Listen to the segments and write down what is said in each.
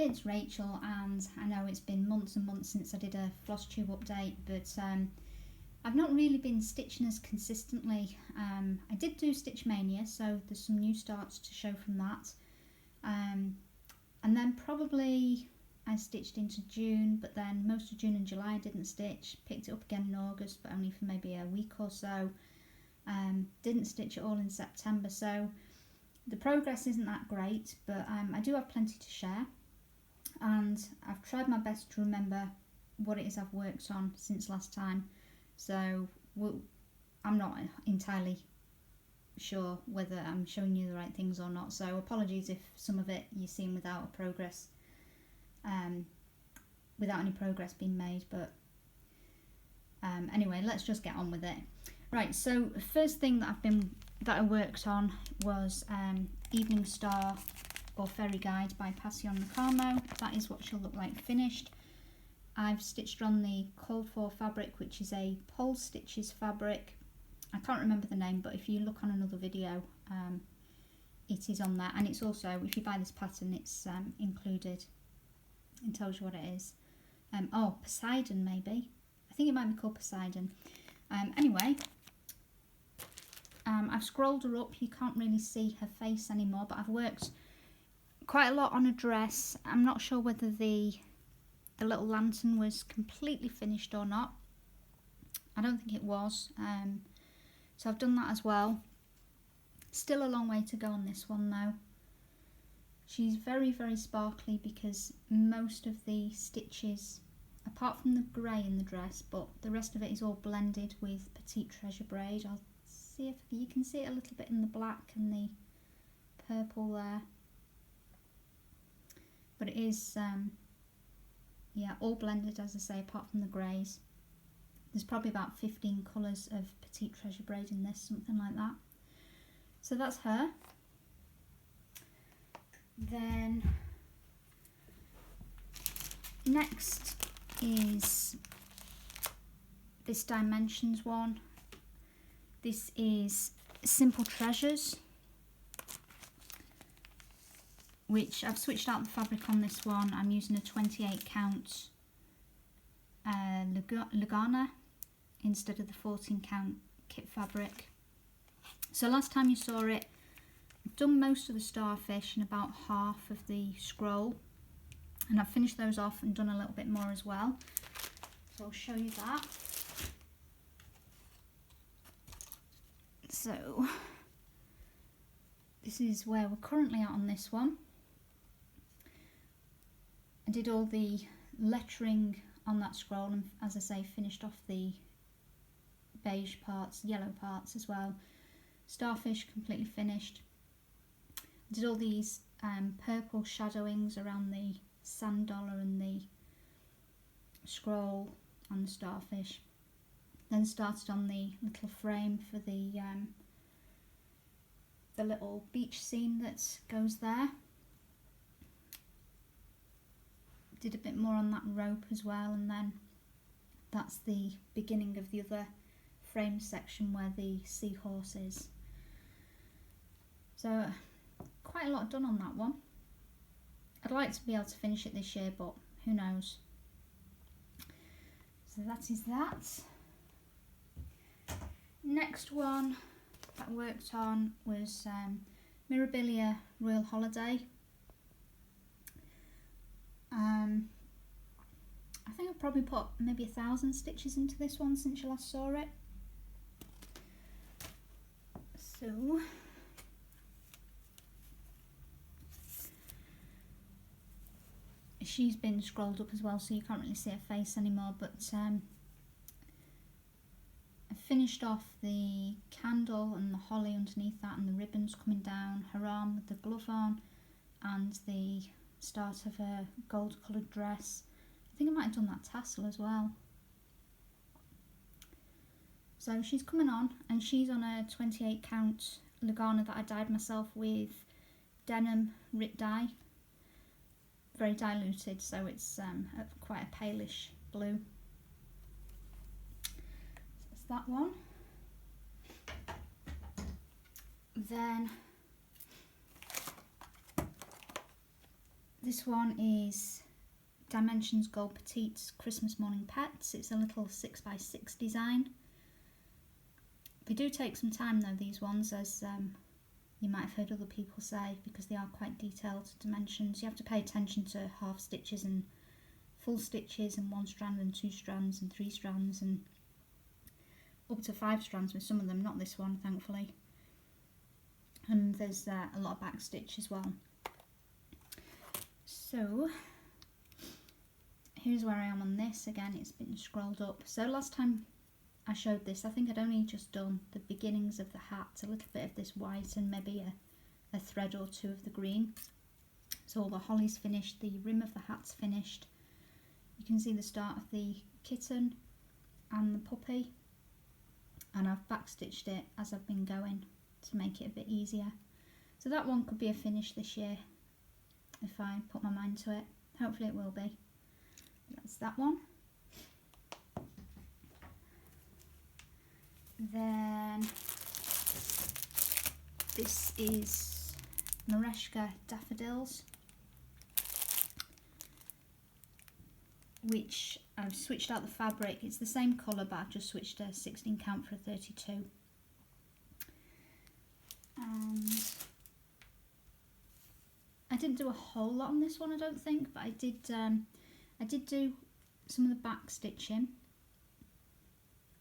it's Rachel, and I know it's been months and months since I did a Floss Tube update, but I've not really been stitching as consistently. I did do Stitch Mania, so there's some new starts to show from that. And then probably I stitched into June, but then most of June and July I didn't stitch. Picked it up again in August, but only for maybe a week or so. Didn't stitch at all in September, so the progress isn't that great, but I do have plenty to share, and I've tried my best to remember what it is I've worked on since last time, so I'm not entirely sure whether I'm showing you the right things or not, so apologies if some of it you've seen without a progress, without any progress being made, but anyway, let's just get on with it. Right, so first thing that I worked on was Evening Star or Fairy Guide by Passione Ricamo. That is what she'll look like finished. I've stitched on the called for fabric, which is a Pole Stitches fabric. I can't remember the name, but if you look on another video, it is on there. And it's also, if you buy this pattern, it's included. It tells you what it is. Oh, Poseidon maybe. I think it might be called Poseidon. Anyway, I've scrolled her up. You can't really see her face anymore, but I've worked quite a lot on a dress. I'm not sure whether the little lantern was completely finished or not. I don't think it was. So I've done that as well. Still a long way to go on this one though. She's very, very sparkly because most of the stitches, apart from the grey in the dress, but the rest of it is all blended with Petite Treasure braid. I'll see if you can see it a little bit in the black and the purple there. But it is, yeah, all blended, as I say, apart from the greys. There's probably about 15 colours of Petite Treasure braid in this, something like that. So that's her. Then next is this Dimensions one. This is Simple Treasures, which I've switched out the fabric on this one. I'm using a 28 count Lugana instead of the 14 count kit fabric. So last time you saw it, I've done most of the starfish and about half of the scroll, and I've finished those off and done a little bit more as well. So I'll show you that. So this is where we're currently at on this one. I did all the lettering on that scroll and, as I say, finished off the beige parts, yellow parts as well. Starfish completely finished. I did all these purple shadowings around the sand dollar and the scroll and the starfish. Then started on the little frame for the little beach scene that goes there. Did a bit more on that rope as well, and then that's the beginning of the other frame section where the seahorse is. So quite a lot done on that one. I'd like to be able to finish it this year, but who knows. So that is that. Next one that I worked on was Mirabilia Royal Holiday. I think I've probably put maybe 1,000 stitches into this one since you last saw it. So she's been scrolled up as well, so you can't really see her face anymore, but I finished off the candle and the holly underneath that and the ribbons coming down, her arm with the glove on, and the start of her gold coloured dress. I think I might have done that tassel as well. So she's coming on, and she's on a 28 count Lugana that I dyed myself with denim Rit dye. Very diluted, so it's quite a palish blue. So that's that one. Then This one is Dimensions Gold Petites Christmas Morning Pets. It's a little 6x6 design. They do take some time though, these ones, as you might have heard other people say, because they are quite detailed dimensions. You have to pay attention to half stitches and full stitches and 1 strand and 2 strands and 3 strands and up to 5 strands with some of them, not this one thankfully. And there's a lot of back stitch as well. So here's where I am on this. Again, it's been scrolled up. So last time I showed this, I think I'd only just done the beginnings of the hat, a little bit of this white and maybe a thread or 2 of the green. So all the holly's finished, the rim of the hat's finished. You can see the start of the kitten and the puppy, and I've backstitched it as I've been going to make it a bit easier. So that one could be a finish this year if I put my mind to it. Hopefully it will be. That's that one. Then this is Merejka Daffodils, which I've switched out the fabric. It's the same colour, but I've just switched a 16 count for a 32. And I didn't do a whole lot on this one, I don't think, but I did do some of the back stitching,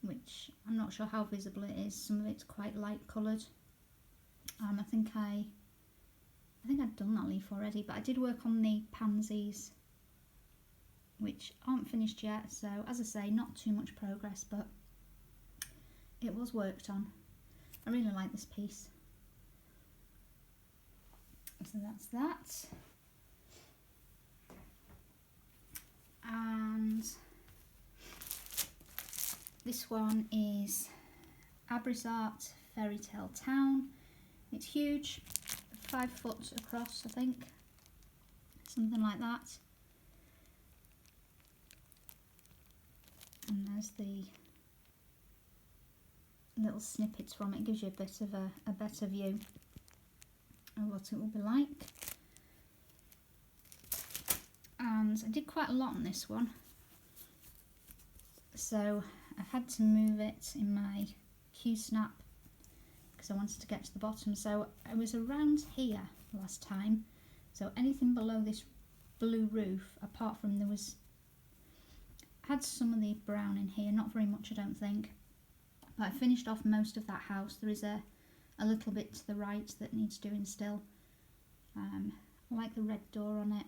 which I'm not sure how visible it is. Some of it's quite light coloured. I think I'd done that leaf already, but I did work on the pansies, which aren't finished yet. So as I say, not too much progress, but it was worked on. I really like this piece. So that's that. And this one is Abris Art Fairytale Town. It's huge, 5 foot across, I think, something like that. And there's the little snippets from it. It gives you a bit of a better view of what it will be like. And I did quite a lot on this one, so I've had to move it in my Q-snap because I wanted to get to the bottom. So I was around here last time, so anything below this blue roof, apart from had some of the brown in here, not very much I don't think, but I finished off most of that house. There is a little bit to the right that needs doing still. I like the red door on it.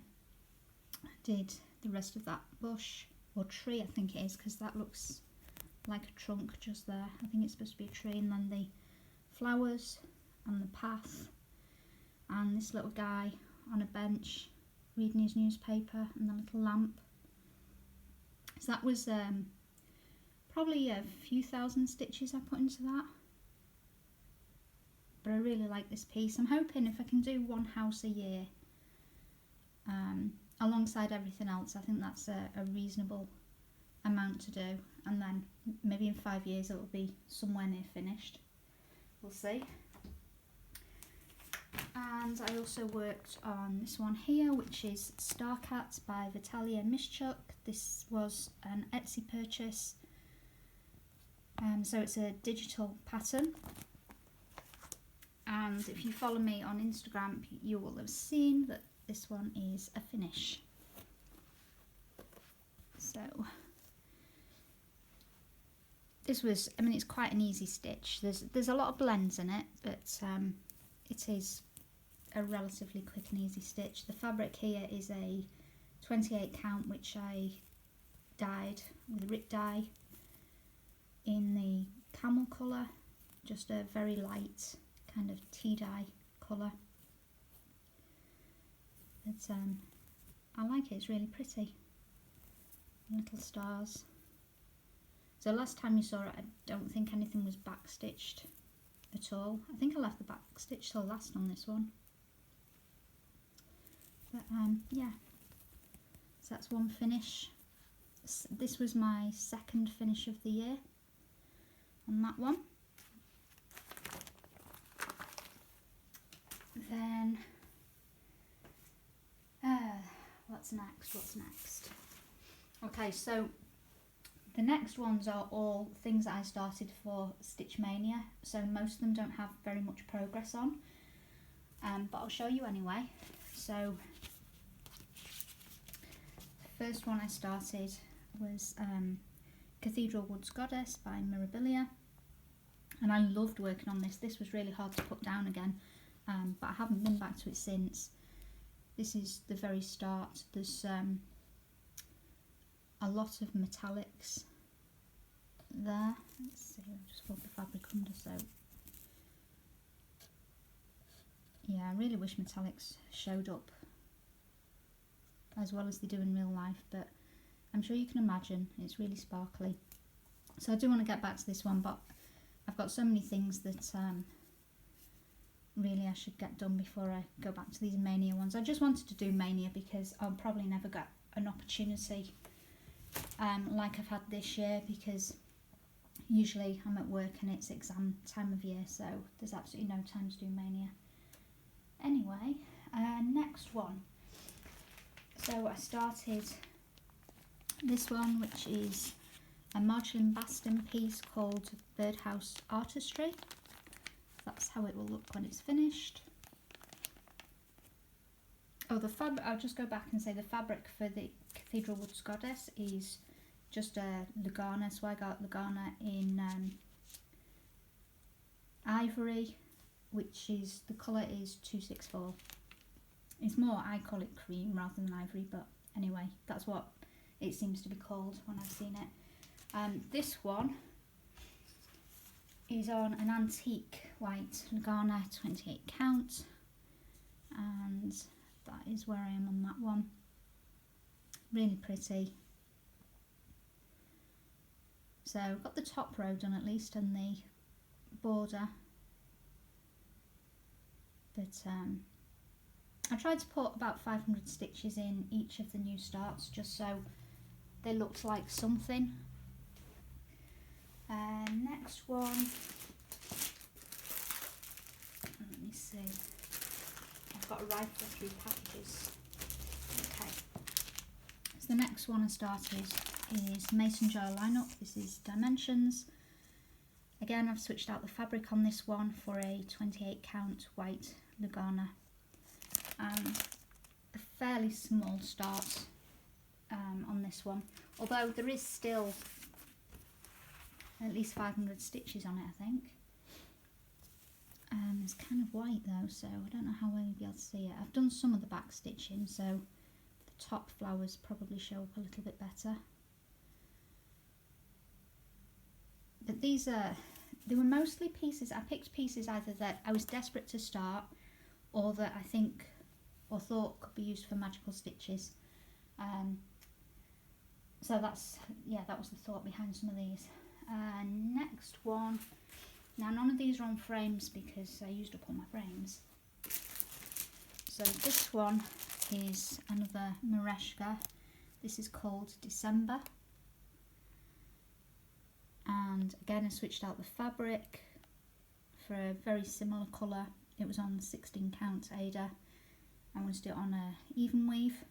I did the rest of that bush, or tree I think it is, because that looks like a trunk just there. I think it's supposed to be a tree. And then the flowers and the path and this little guy on a bench reading his newspaper and the little lamp. So that was probably a few thousand stitches I put into that, but I really like this piece. I'm hoping if I can do one house a year alongside everything else, I think that's a reasonable amount to do, and then maybe in 5 years it will be somewhere near finished. We'll see. And I also worked on this one here, which is Starcat by Vitalyia and Mishchuk. This was an Etsy purchase, so it's a digital pattern. And if you follow me on Instagram, you will have seen that this one is a finish. So this was, I mean, it's quite an easy stitch. There's a lot of blends in it, but it is a relatively quick and easy stitch. The fabric here is a 28 count, which I dyed with Rip dye in the camel colour, just a very light kind of tea dye colour. But I like it, it's really pretty. Little stars. So last time you saw it, I don't think anything was back stitched at all. I think I left the back stitch till last on this one. But yeah, so that's one finish. This was my second finish of the year on that one. Then what's next? Okay, so the next ones are all things that I started for Stitch Mania, so most of them don't have very much progress on, but I'll show you anyway. So the first one I started was Cathedral Woods Goddess by Mirabilia, and I loved working on this. This was really hard to put down again, but I haven't been back to it since. This is the very start. There's a lot of metallics there. Let's see, I'll just fold the fabric under. So yeah, I really wish metallics showed up as well as they do in real life, but I'm sure you can imagine it's really sparkly. So I do want to get back to this one, but I've got so many things that really I should get done before I go back to these Mania ones. I just wanted to do Mania because I'll probably never get an opportunity like I've had this year, because usually I'm at work and it's exam time of year, so there's absolutely no time to do Mania. Anyway, next one. So I started this one, which is a Marjolein Bastin piece called Birdhouse Artistry. That's how it will look when it's finished. Oh, the fabric, I'll just go back and say the fabric for the Cathedral Woods Goddess is just a Lugana, so I got Lugana in ivory, which is, the colour is 264. It's more, I call it cream rather than ivory, but anyway, that's what it seems to be called when I've seen it. This one is on an antique white Lugana 28 count, and that is where I am on that one. Really pretty. So I've got the top row done at least, and the border, but I tried to put about 500 stitches in each of the new starts just so they looked like something. Next one, let me see, I've got to rifle through packages. Okay, so the next one I started is Mason Jar Lineup. This is Dimensions. Again, I've switched out the fabric on this one for a 28 count white Lugana. A fairly small start on this one, although there is still at least 500 stitches on it, I think. It's kind of white though, so I don't know how well you'll be able to see it. I've done some of the back stitching, so the top flowers probably show up a little bit better. But these they were mostly pieces, I picked pieces either that I was desperate to start, or that I think or thought could be used for magical stitches. So that's, yeah, that was the thought behind some of these. Next one, now none of these are on frames because I used up all my frames. So this one is another Merejka. This is called December. And again I switched out the fabric for a very similar colour. It was on 16 count Ada. I wanted to do it on a even weave.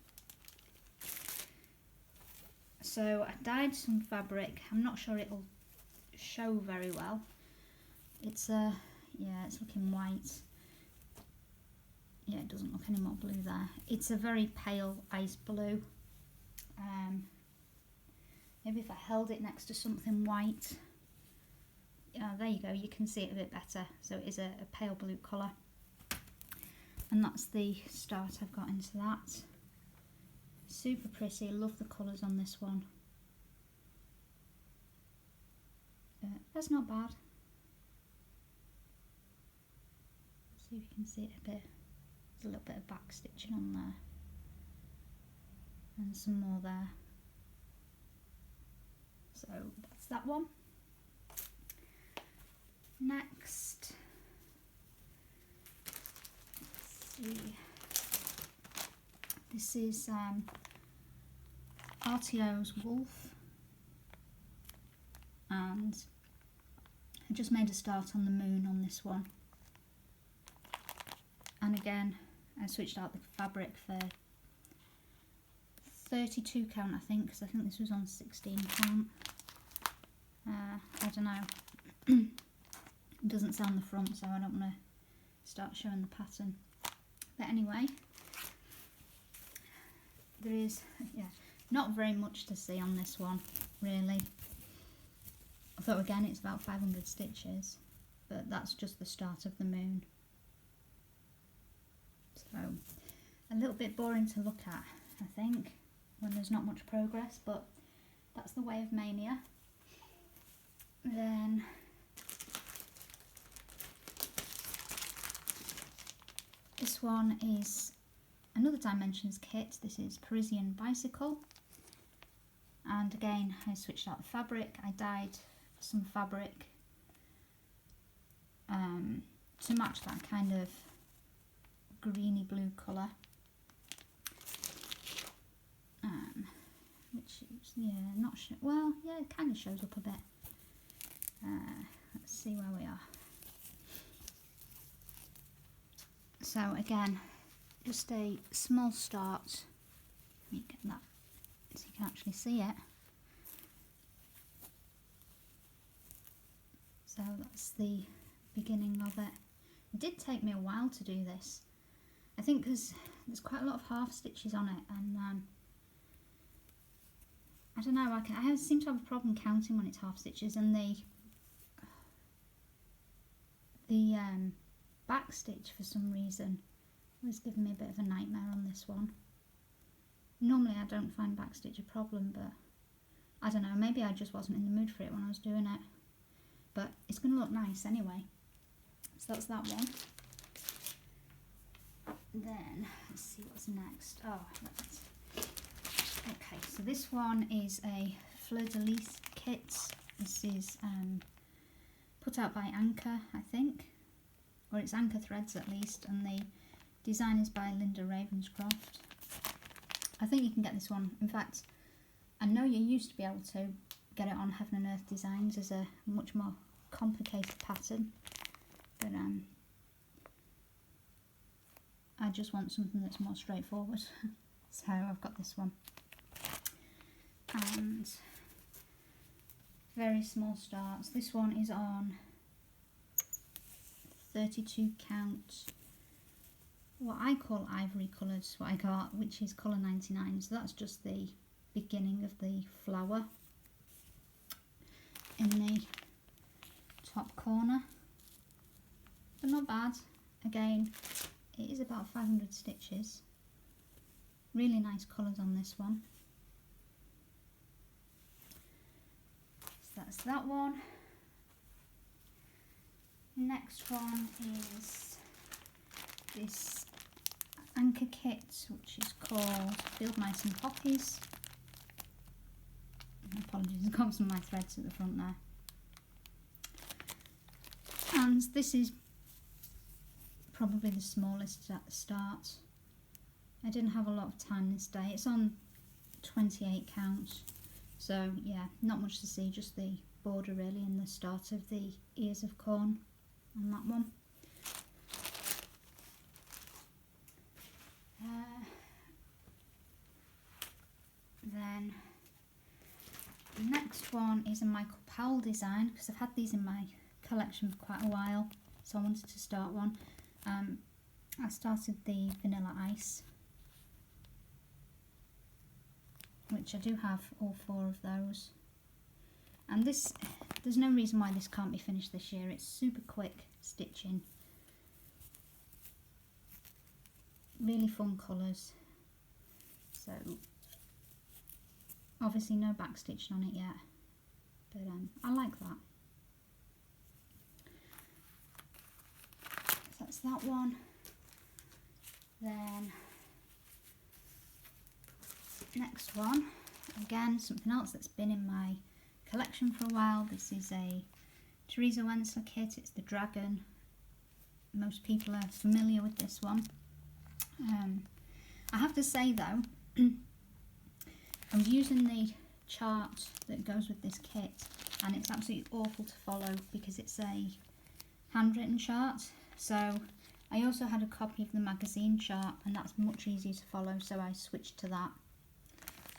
So I dyed some fabric. I'm not sure it'll show very well. It's yeah, it's looking white. Yeah, it doesn't look any more blue there. It's a very pale ice blue. Maybe if I held it next to something white. There you go, you can see it a bit better. So it is a pale blue colour. And that's the start I've got into that. Super pretty, I love the colours on this one. That's not bad. Let's see if you can see it a bit. There's a little bit of back stitching on there. And some more there. So that's that one. Next, let's see. This is RTO's Wolf, and I just made a start on the moon on this one. And again, I switched out the fabric for 32 count, I think, because I think this was on 16 count. I don't know. It doesn't say on the front, so I don't want to start showing the pattern. But anyway, there is, yeah, not very much to see on this one, really. Although again, it's about 500 stitches, but that's just the start of the moon. So, a little bit boring to look at, I think, when there's not much progress, but that's the way of Mania. Then this one is another Dimensions kit. This is Parisian Bicycle, and again I switched out the fabric. I dyed some fabric to match that kind of greeny blue colour, which is, yeah, not sure. Well, yeah, it kind of shows up a bit. Let's see where we are. So again, just a small start. Let me get that so you can actually see it. So that's the beginning of it. It did take me a while to do this. I think because there's quite a lot of half stitches on it, and I don't know, I seem to have a problem counting when it's half stitches, and the back stitch for some reason was giving me a bit of a nightmare on this one. Normally I don't find back stitch a problem, but I don't know, maybe I just wasn't in the mood for it when I was doing it. But it's going to look nice anyway. So that's that one. Then let's see what's next. Oh, okay, so this one is a Fleur de Lis kit. This is put out by Anchor, I think, or it's Anchor Threads at least, and the design is by Linda Ravenscroft. I think you can get this one. In fact, I know you used to be able to get it on Heaven and Earth Designs as a much more complicated pattern, but I just want something that's more straightforward. So I've got this one, and very small starts. This one is on 32 count, what I call ivory colours, what I got, which is colour 99. So that's just the beginning of the flower in the top corner, but not bad. Again, it is about 500 stitches. Really nice colours on this one. So that's that one. Next one is this Anchor kit, which is called Field Mice and Poppies. Apologies, I've got some of my threads at the front there. And this is probably the smallest at the start. I didn't have a lot of time this day. It's on 28 count, so yeah, not much to see, just the border really and the start of the ears of corn on that one. Then the next one is a Michael Powell design, because I've had these in my collection for quite a while, so I wanted to start one. I started the Vanilla Ice, which I do have all 4 of those, and this, there's no reason why this can't be finished this year. It's super quick stitching, really fun colours. So obviously no back stitching on it yet, but I like that. So that's that one. Then next one, again something else that's been in my collection for a while. This is a Teresa Wentzler kit. It's the Dragon. Most people are familiar with this one. I have to say though, I was using the chart that goes with this kit, and it's absolutely awful to follow because it's a handwritten chart. So I also had a copy of the magazine chart, and that's much easier to follow, so I switched to that.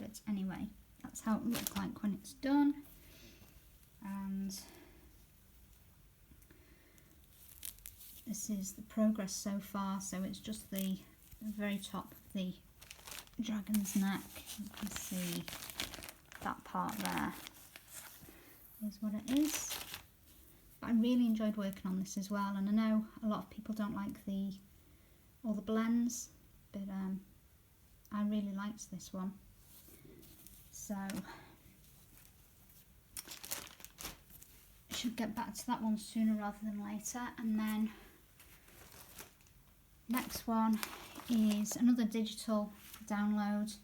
But anyway, that's how it looks like when it's done. And this is the progress so far. So it's just the very top of the dragon's neck. You can see that part there is what it is. But I really enjoyed working on this as well, and I know a lot of people don't like all the blends, but I really liked this one. So I should get back to that one sooner rather than later. And then next one is another digital download.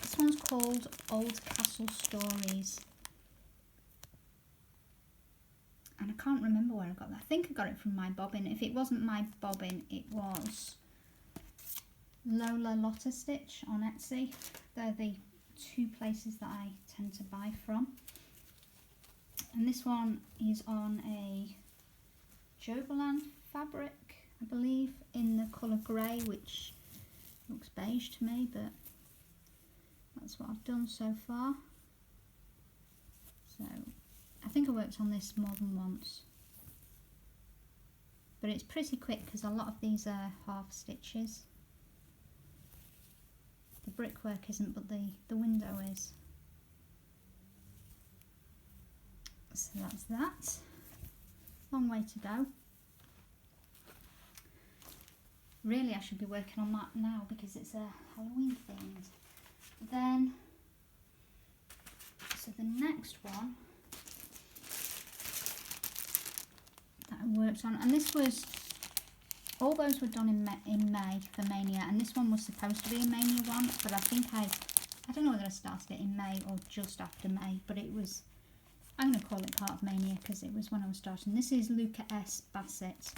This one's called Old Castle Stories, and I can't remember where I got that. I think I got it from my Bobbin. If it wasn't my Bobbin, it was Lola Lotta Stitch on Etsy. They're the two places that I tend to buy from. And this one is on a Joberland fabric, I believe, in the colour grey, which looks beige to me, but that's what I've done so far. So I think I worked on this more than once, but it's pretty quick because a lot of these are half stitches. The brickwork isn't, but the window is. So that's that. Long way to go. Really, I should be working on that now because it's a Halloween themed. Then, so the next one that I worked on, and this was, all those were done in May for Mania, and this one was supposed to be a Mania one, but I think I don't know whether I started it in May or just after May, but it was, I'm going to call it part of Mania because it was when I was starting. This is Luca-S Basset,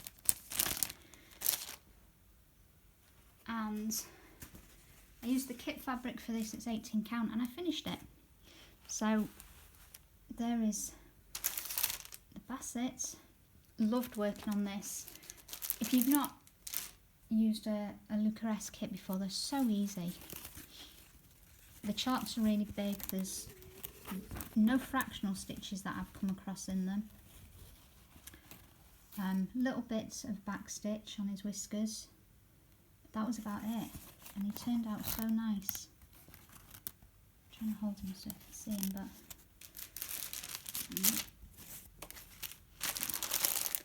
and I used the kit fabric for this. It's 18 count, and I finished it. So there is the Basset. Loved working on this. If you've not used a Luca-S kit before, they're so easy. The charts are really big. There's no fractional stitches that I've come across in them. Little bits of back stitch on his whiskers. But that was about it. And he turned out so nice. I'm trying to hold him so I can see him, but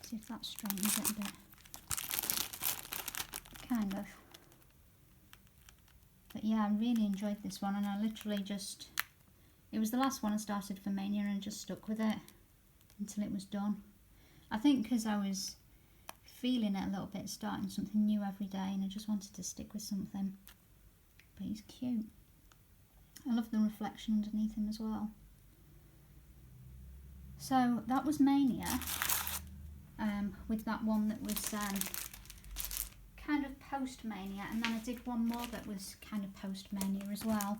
see if that straightens it a bit. Kind of. But yeah, I really enjoyed this one, and I literally just, it was the last one I started for Mania and just stuck with it until it was done. I think because I was feeling it a little bit, starting something new every day, and I just wanted to stick with something. But he's cute. I love the reflection underneath him as well. So that was Mania, with that one that was kind of post-Mania, and then I did one more that was kind of post-Mania as well.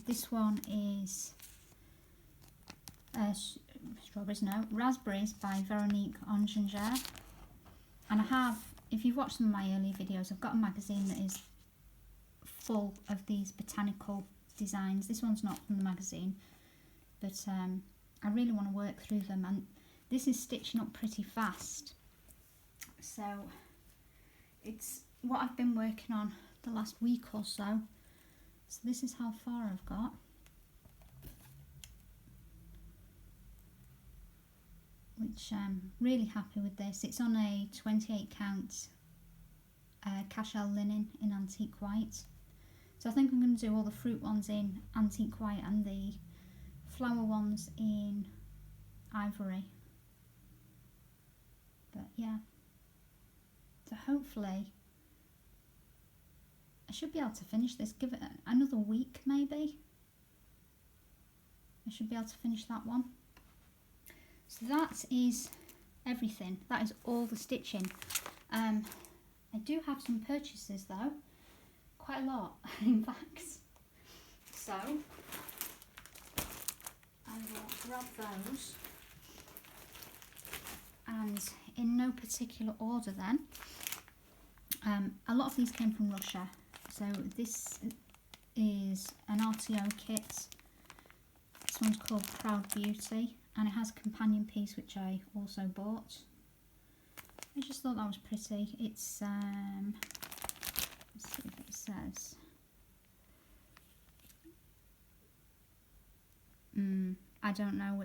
This one is Raspberries by Veronique Enginger. And I have, if you've watched some of my earlier videos, I've got a magazine that is full of these botanical designs. This one's not from the magazine, but I really want to work through them, and this is stitching up pretty fast. So it's what I've been working on the last week or so. So this is how far I've got. Which I'm really happy with this. It's on a 28 count cashel linen in antique white. So I think I'm going to do all the fruit ones in antique white and the flower ones in ivory. But yeah. So hopefully I should be able to finish this. Give it another week maybe. I should be able to finish that one. So that is everything. That is all the stitching. I do have some purchases though. Quite a lot, in fact. So I will grab those. And in no particular order then. A lot of these came from Russia. So this is an RTO kit. This one's called Proud Beauty, and it has a companion piece which I also bought. I just thought that was pretty. It's let's see if it says. I don't know.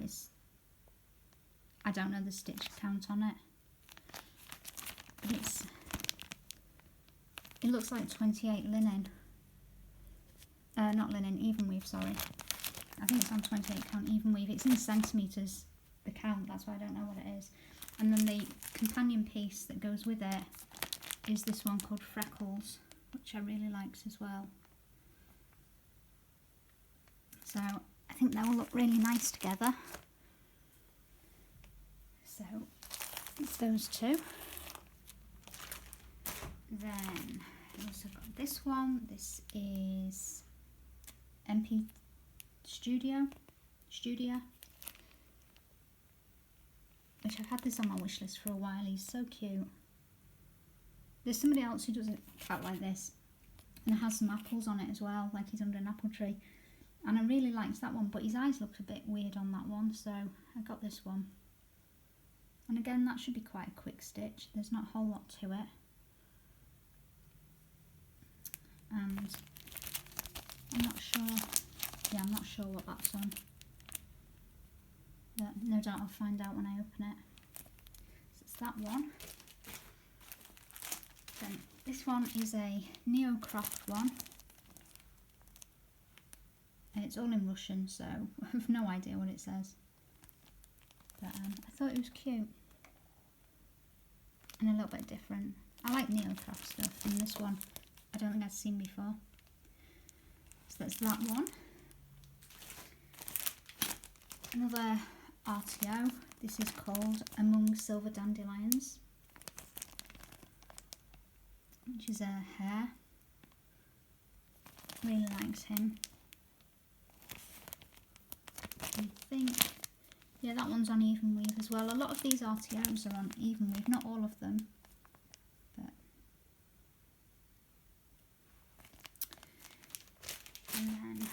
I don't know the stitch count on it. But it looks like 28 linen. Not linen, even weave, sorry. I think it's on 28 count even weave. It's in centimetres, the count, that's why I don't know what it is. And then the companion piece that goes with it is this one called Freckles, which I really liked as well. So I think they will look really nice together. So it's those two. Then I also got this one. This is MP Studio, which I've had this on my wish list for a while. He's so cute. There's somebody else who does it out like this, and it has some apples on it as well, like he's under an apple tree. And I really liked that one, but his eyes looked a bit weird on that one, so I got this one. And again, that should be quite a quick stitch. There's not a whole lot to it. And I'm not sure, yeah, I'm not sure what that's on. But no doubt I'll find out when I open it. So it's that one. Then this one is a Neo Craft one. And it's all in Russian, so I have no idea what it says. But I thought it was cute. And a little bit different. I like Neo Craft stuff, and this one I don't think I've seen before. So that's that one. Another RTO. This is called Among Silver Dandelions, which is a hare. Really likes him. I think, yeah, that one's on even weave as well. A lot of these RTOs are on even weave, not all of them. But and then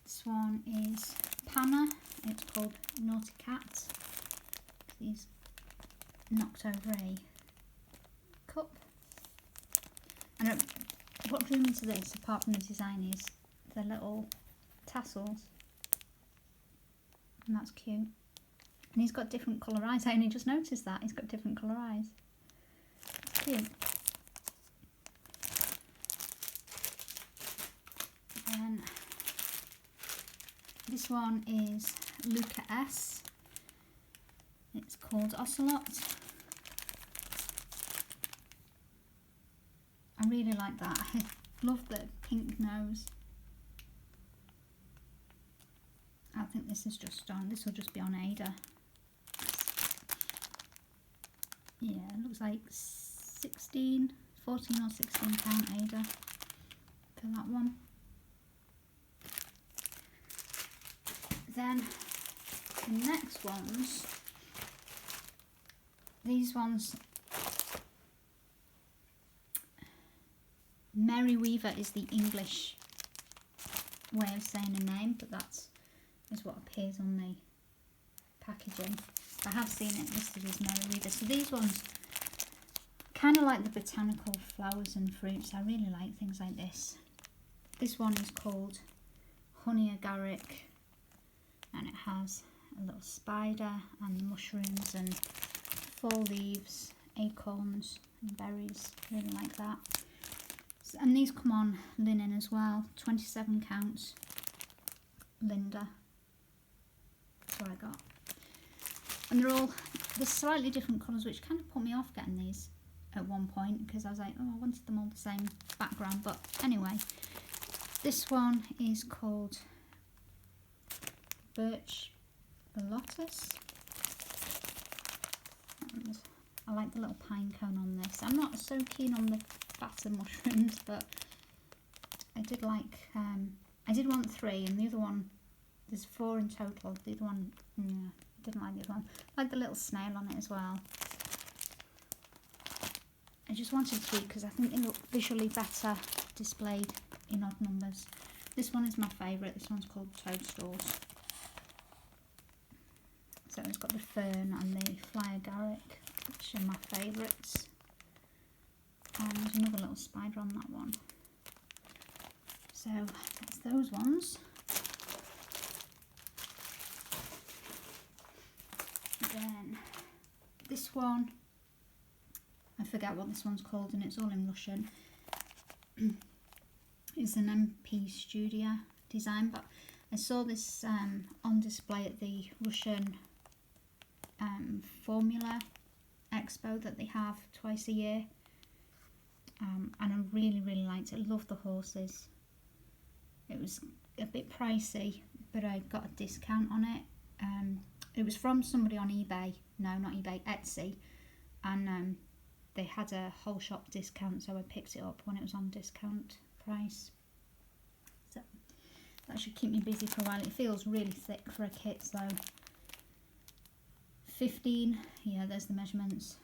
this one is Panna. It's called Naughty Cat. He's knocked over a cup. And what drew me to this, apart from the design, is the little tassels. And that's cute. And he's got different colour eyes. I only just noticed that. He's got different colour eyes. It's cute. Then this one is Luca-S. It's called Ocelot. I really like that. I love the pink nose. I think this is just on, this will just be on Ada. Yeah, it looks like 14 or 16 pound Ada for that one. Then the next ones, these ones, Merry Weaver is the English way of saying a name, but that's is what appears on the packaging. I have seen it listed as Merry Weaver. So these ones, kind of like the botanical flowers and fruits. I really like things like this. This one is called Honey Agaric, and it has a little spider and mushrooms and fall leaves, acorns and berries. Really like that. And these come on linen as well, 27 counts Linda. That's what I got. And they're slightly different colours, which kind of put me off getting these at one point, because I was like, oh, I wanted them all the same background. But anyway, this one is called Birch Lotus. And I like the little pine cone on this. I'm not so keen on the fatter mushrooms, but I did like, I did want 3, and the other one, there's 4 in total. The other one, yeah, didn't like the other one. I like the little snail on it as well. I just wanted 3 because I think they look visually better displayed in odd numbers. This one is my favourite. This one's called Toadstools. So it's got the fern and the fly agaric, which are my favourites. And another little spider on that one. So that's those ones. Then this one, I forget what this one's called, and it's all in Russian. It's an MP Studio design, but I saw this on display at the Russian Formula Expo that they have twice a year, and I really liked it. I love the horses. It was a bit pricey, but I got a discount on it. It was from somebody on eBay, no not eBay, Etsy, and they had a whole shop discount, so I picked it up when it was on discount price. So that should keep me busy for a while. It feels really thick for a kit, so 15, yeah, there's the measurements,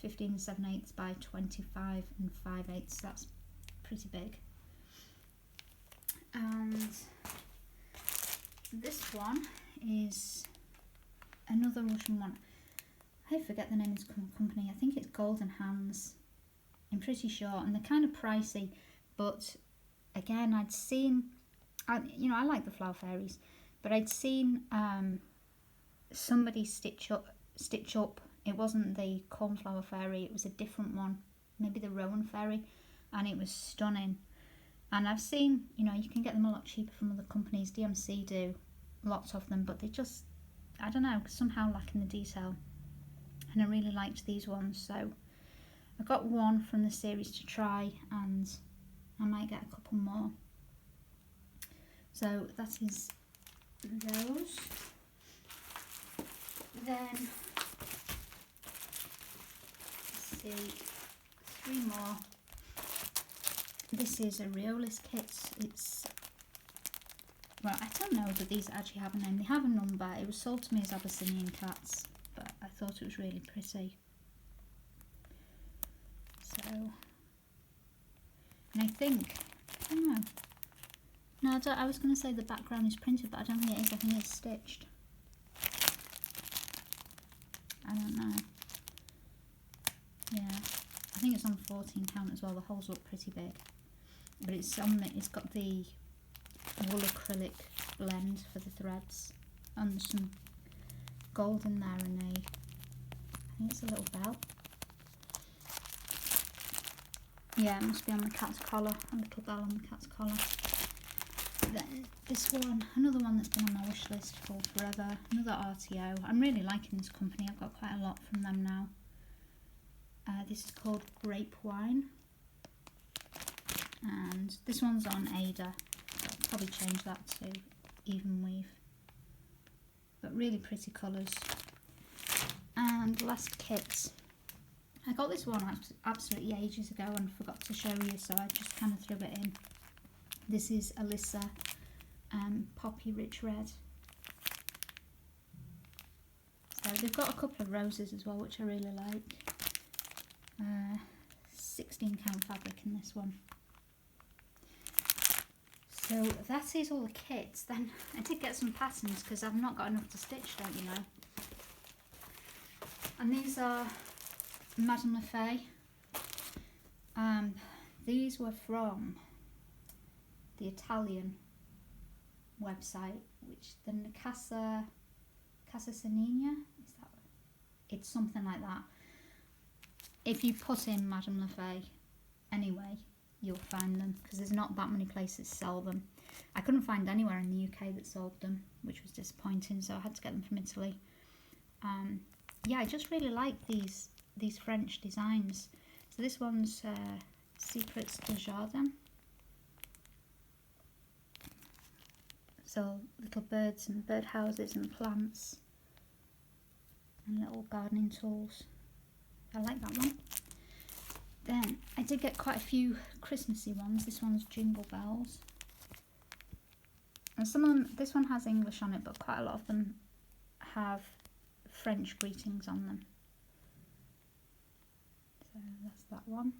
15 7/8 by 25 and 5/8, that's pretty big. And this one is another Russian one. I forget the name of the company. I think it's Golden Hands. I'm pretty sure, and they're kind of pricey, but again, I'd seen, I like the flower fairies, but I'd seen somebody stitch up. It wasn't the cornflower fairy, it was a different one, maybe the rowan fairy, and it was stunning. And I've seen, you can get them a lot cheaper from other companies. DMC do lots of them, but they just, I don't know, somehow lacking the detail. And I really liked these ones, so I got one from the series to try, and I might get a couple more. So that is those. Then, let's see, 3 more. This is a Riolis kit. It's, well, I don't know that these actually have a name. They have a number. It was sold to me as Abyssinian cats, but I thought it was really pretty. So, and I think, I don't know. No, I was going to say the background is printed, but I don't think it is. I think it's stitched. I don't know. Yeah, I think it's on 14 count as well. The holes look pretty big, but it's got the wool acrylic blend for the threads, and there's some gold in there, and I think it's a little bell. Yeah, it must be on the cat's collar, a little bell on the cat's collar. Then this one, another one that's been on my wish list for forever, another RTO. I'm really liking this company. I've got quite a lot from them now. This is called Grape Wine, and this one's on Ada. I'll probably change that to even weave, but really pretty colours. And last kit, I got this one absolutely ages ago and forgot to show you, so I just kind of threw it in. This is Alyssa Poppy Rich Red. So they've got a couple of roses as well, which I really like. 16 count fabric in this one. So that is all the kits. Then I did get some patterns because I've not got enough to stitch, don't you know. And these are Madame Lefay. These were from the Italian website, which the Casa Sanina, is that? It's something like that. If you put in Madame Lefay anyway, you'll find them, because there's not that many places sell them. I couldn't find anywhere in the UK that sold them, which was disappointing, so I had to get them from Italy. Yeah, I just really like these French designs. So this one's Secrets de Jardin. So little birds and birdhouses and plants and little gardening tools. I like that one. Then I did get quite a few Christmassy ones. This one's Jingle Bells. And some of them, this one has English on it, but quite a lot of them have French greetings on them. So that's that one.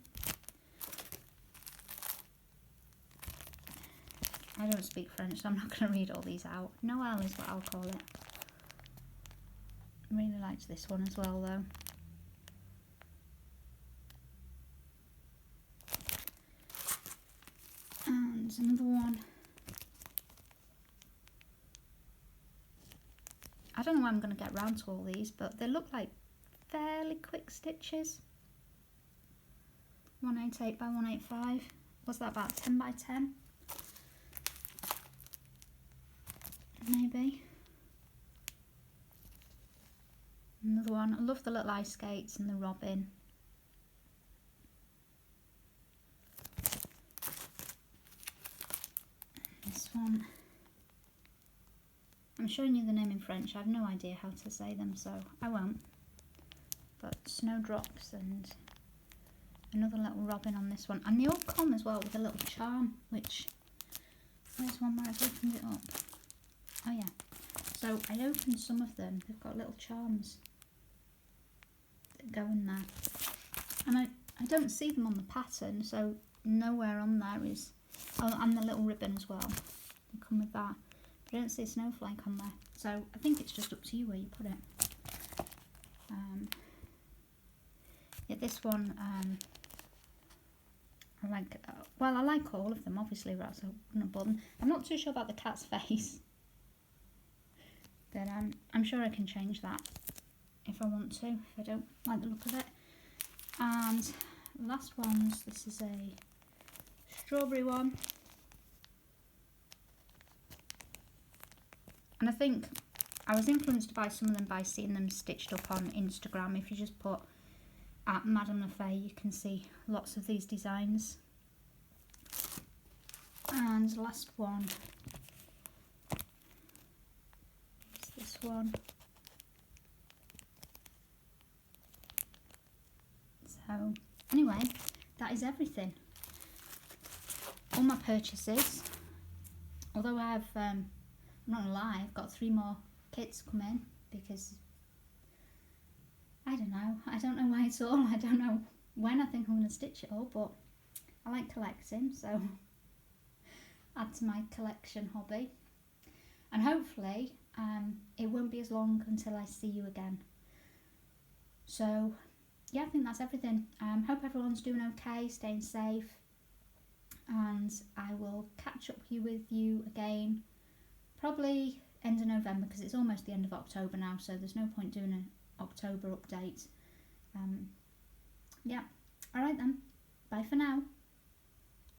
I don't speak French, so I'm not going to read all these out. Noel is what I'll call it. Really liked this one as well though. And another one. I don't know when I'm going to get round to all these, but they look like fairly quick stitches. 188 by 185. What's that, about 10 by 10? Maybe. Another one. I love the little ice skates and the robin. This one. I'm showing you the name in French. I have no idea how to say them, so I won't. But snowdrops and another little robin on this one. And they all come as well with a little charm, which, where's one where I've opened it up? Oh yeah. So I opened some of them. They've got little charms that go in there. And I don't see them on the pattern, so nowhere on there is... Oh, and the little ribbon as well. They come with that. I don't see a snowflake on there, so I think it's just up to you where you put it. Yeah, this one, I like, well, I like all of them, obviously, right, so I wouldn't have bought them. I'm not too sure about the cat's face, but I'm sure I can change that if I want to, if I don't like the look of it. And last ones, this is a strawberry one. And I think I was influenced by some of them by seeing them stitched up on Instagram. If you just put at Madame Lefay, you can see lots of these designs. And last one is this one. So anyway, that is everything. All my purchases. Although I have... I'm not gonna lie, I've got 3 more kits come in because I don't know why it's all, I don't know when I think I'm going to stitch it all, but I like collecting, so add to my collection hobby. And hopefully it won't be as long until I see you again. So yeah, I think that's everything. Hope everyone's doing okay, staying safe, and I will catch up with you again probably end of November, because it's almost the end of October now, so there's no point doing an October update. Yeah, alright then, bye for now.